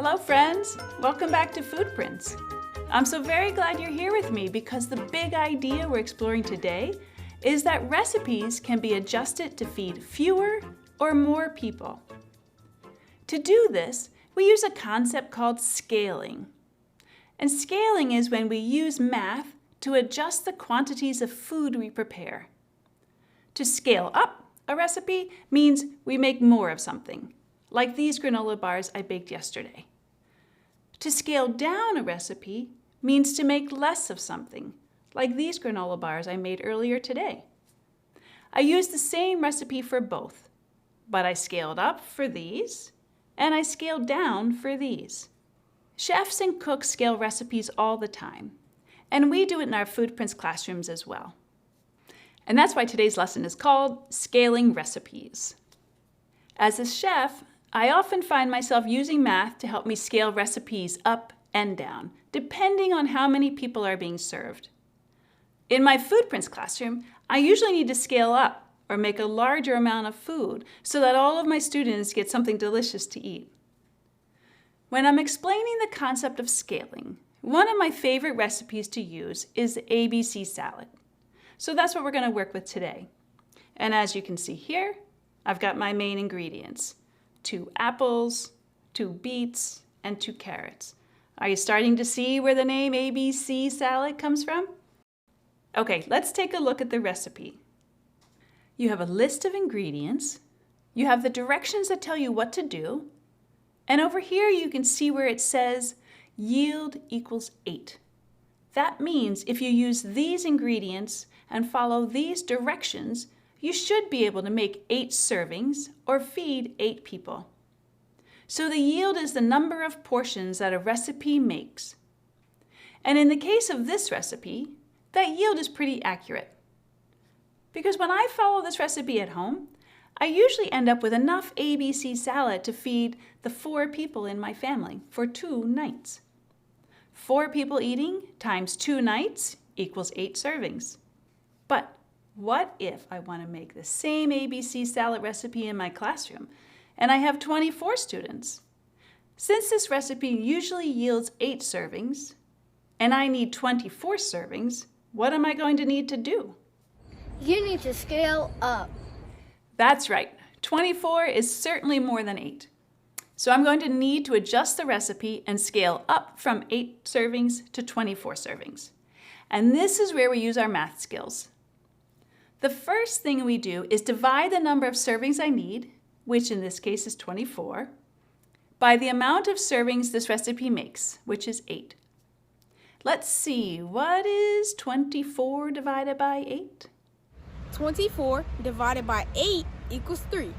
Hello friends, welcome back to FoodPrints. I'm so very glad you're here with me because the big idea we're exploring today is that recipes can be adjusted to feed fewer or more people. To do this, we use a concept called scaling. And scaling is when we use math to adjust the quantities of food we prepare. To scale up a recipe means we make more of something, like these granola bars I baked yesterday. To scale down a recipe means to make less of something, like these granola bars I made earlier today. I used the same recipe for both, but I scaled up for these, and I scaled down for these. Chefs and cooks scale recipes all the time, and we do it in our FoodPrints classrooms as well. And that's why today's lesson is called Scaling Recipes. As a chef, I often find myself using math to help me scale recipes up and down, depending on how many people are being served. In my FoodPrints classroom, I usually need to scale up or make a larger amount of food so that all of my students get something delicious to eat. When I'm explaining the concept of scaling, one of my favorite recipes to use is the ABC salad. So that's what we're going to work with today. And as you can see here, I've got my main ingredients: 2 apples, 2 beets, and 2 carrots. Are you starting to see where the name ABC salad comes from? Okay, let's take a look at the recipe. You have a list of ingredients, you have the directions that tell you what to do, and over here you can see where it says yield equals 8. That means if you use these ingredients and follow these directions, you should be able to make 8 servings or feed 8 people. So the yield is the number of portions that a recipe makes. And in the case of this recipe, that yield is pretty accurate. Because when I follow this recipe at home, I usually end up with enough ABC salad to feed the 4 people in my family for 2 nights. 4 people eating times 2 nights equals 8 servings. But what if I want to make the same ABC salad recipe in my classroom and I have 24 students? Since this recipe usually yields 8 servings and I need 24 servings, what am I going to need to do? You need to scale up. That's right. 24 is certainly more than 8. So I'm going to need to adjust the recipe and scale up from 8 servings to 24 servings. And this is where we use our math skills. The first thing we do is divide the number of servings I need, which in this case is 24, by the amount of servings this recipe makes, which is 8. Let's see, what is 24 divided by 8? 24 divided by 8 equals 3.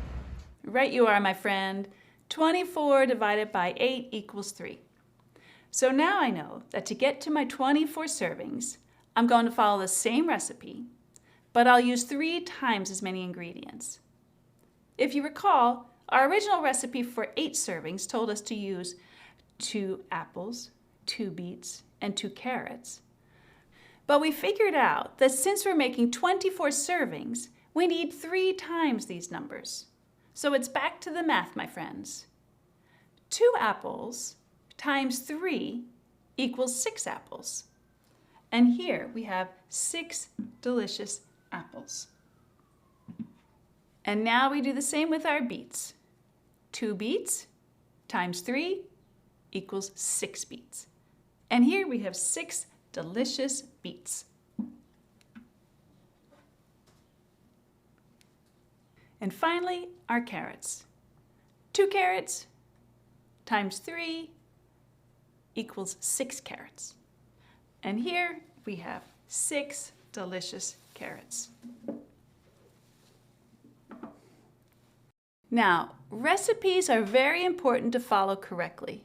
Right you are, my friend. 24 divided by 8 equals 3. So now I know that to get to my 24 servings, I'm going to follow the same recipe, but I'll use 3 times as many ingredients. If you recall, our original recipe for 8 servings told us to use 2 apples, 2 beets, and 2 carrots. But we figured out that since we're making 24 servings, we need 3 times these numbers. So it's back to the math, my friends. 2 apples times 3 equals 6 apples. And here we have 6 delicious apples. And now we do the same with our beets. 2 beets times 3 equals 6 beets. And here we have 6 delicious beets. And finally, our carrots. 2 carrots times 3 equals 6 carrots. And here we have 6 delicious carrots. Now, recipes are very important to follow correctly,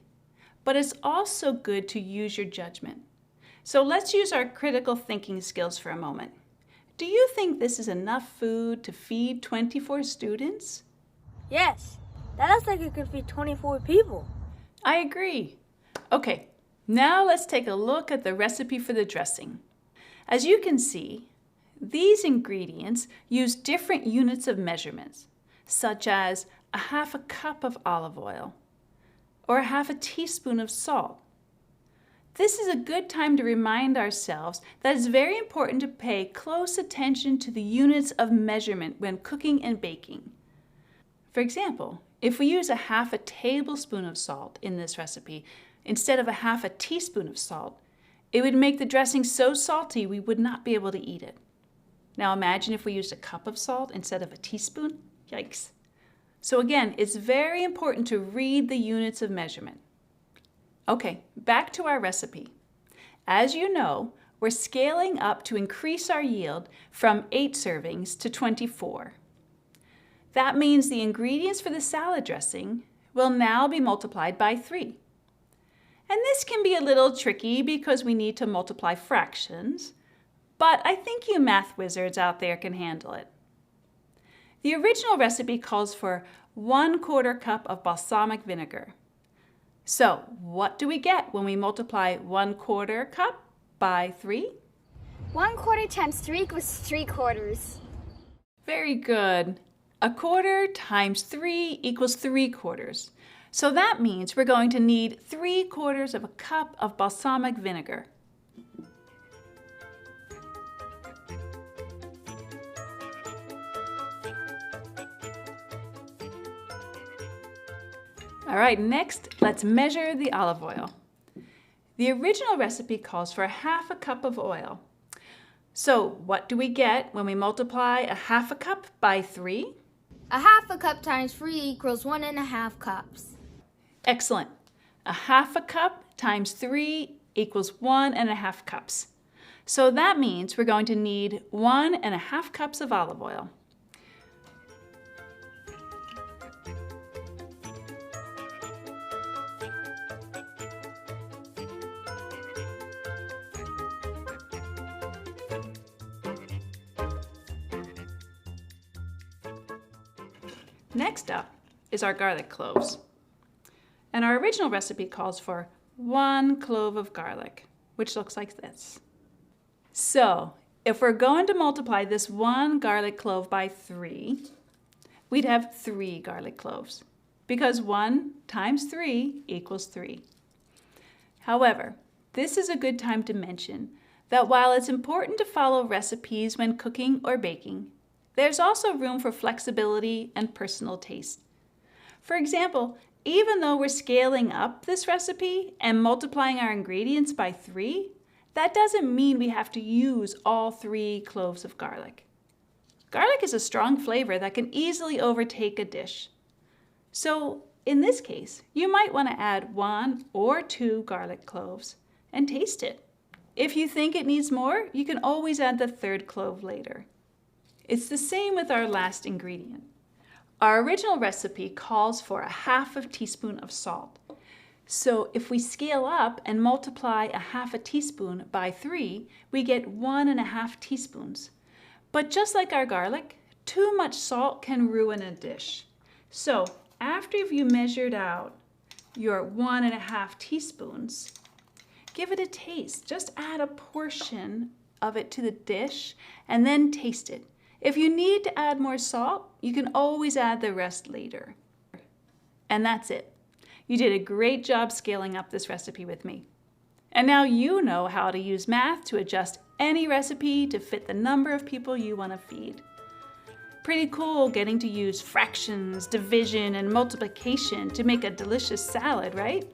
but it's also good to use your judgment. So let's use our critical thinking skills for a moment. Do you think this is enough food to feed 24 students? Yes, that looks like it could feed 24 people. I agree. Okay, now let's take a look at the recipe for the dressing. As you can see, these ingredients use different units of measurements, such as a half a cup of olive oil, or half a teaspoon of salt. This is a good time to remind ourselves that it's very important to pay close attention to the units of measurement when cooking and baking. For example, if we use a half a tablespoon of salt in this recipe instead of a half a teaspoon of salt, it would make the dressing so salty we would not be able to eat it. Now imagine if we used a cup of salt instead of a teaspoon. Yikes. So again, it's very important to read the units of measurement. Okay, back to our recipe. As you know, we're scaling up to increase our yield from 8 servings to 24. That means the ingredients for the salad dressing will now be multiplied by 3. And this can be a little tricky because we need to multiply fractions, but I think you math wizards out there can handle it. The original recipe calls for 1/4 cup of balsamic vinegar. So what do we get when we multiply 1/4 cup by 3? 1/4 times 3 equals 3/4. Very good. 1/4 times 3 equals 3/4. So that means we're going to need 3/4 of a cup of balsamic vinegar. All right, next, let's measure the olive oil. The original recipe calls for 1/2 cup of oil. So what do we get when we multiply 1/2 cup by 3? 1/2 cup times 3 equals 1.5 cups. Excellent. 1/2 cup times 3 equals 1.5 cups. So that means we're going to need 1.5 cups of olive oil. Next up is our garlic cloves. And our original recipe calls for 1 clove of garlic, which looks like this. So if we're going to multiply this 1 garlic clove by 3, we'd have 3 garlic cloves, because 1 times 3 equals 3. However, this is a good time to mention that while it's important to follow recipes when cooking or baking, there's also room for flexibility and personal taste. For example, even though we're scaling up this recipe and multiplying our ingredients by 3, that doesn't mean we have to use all 3 cloves of garlic. Garlic is a strong flavor that can easily overtake a dish. So in this case, you might want to add 1 or 2 garlic cloves and taste it. If you think it needs more, you can always add the 3rd clove later. It's the same with our last ingredient. Our original recipe calls for 1/2 teaspoon of salt. So if we scale up and multiply 1/2 teaspoon by 3, we get 1.5 teaspoons. But just like our garlic, too much salt can ruin a dish. So after you've measured out your 1.5 teaspoons, give it a taste. Just add a portion of it to the dish and then taste it. If you need to add more salt, you can always add the rest later. And that's it. You did a great job scaling up this recipe with me. And now you know how to use math to adjust any recipe to fit the number of people you want to feed. Pretty cool getting to use fractions, division, and multiplication to make a delicious salad, right?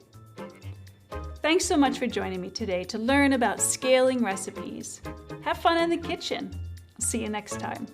Thanks so much for joining me today to learn about scaling recipes. Have fun in the kitchen. I'll see you next time.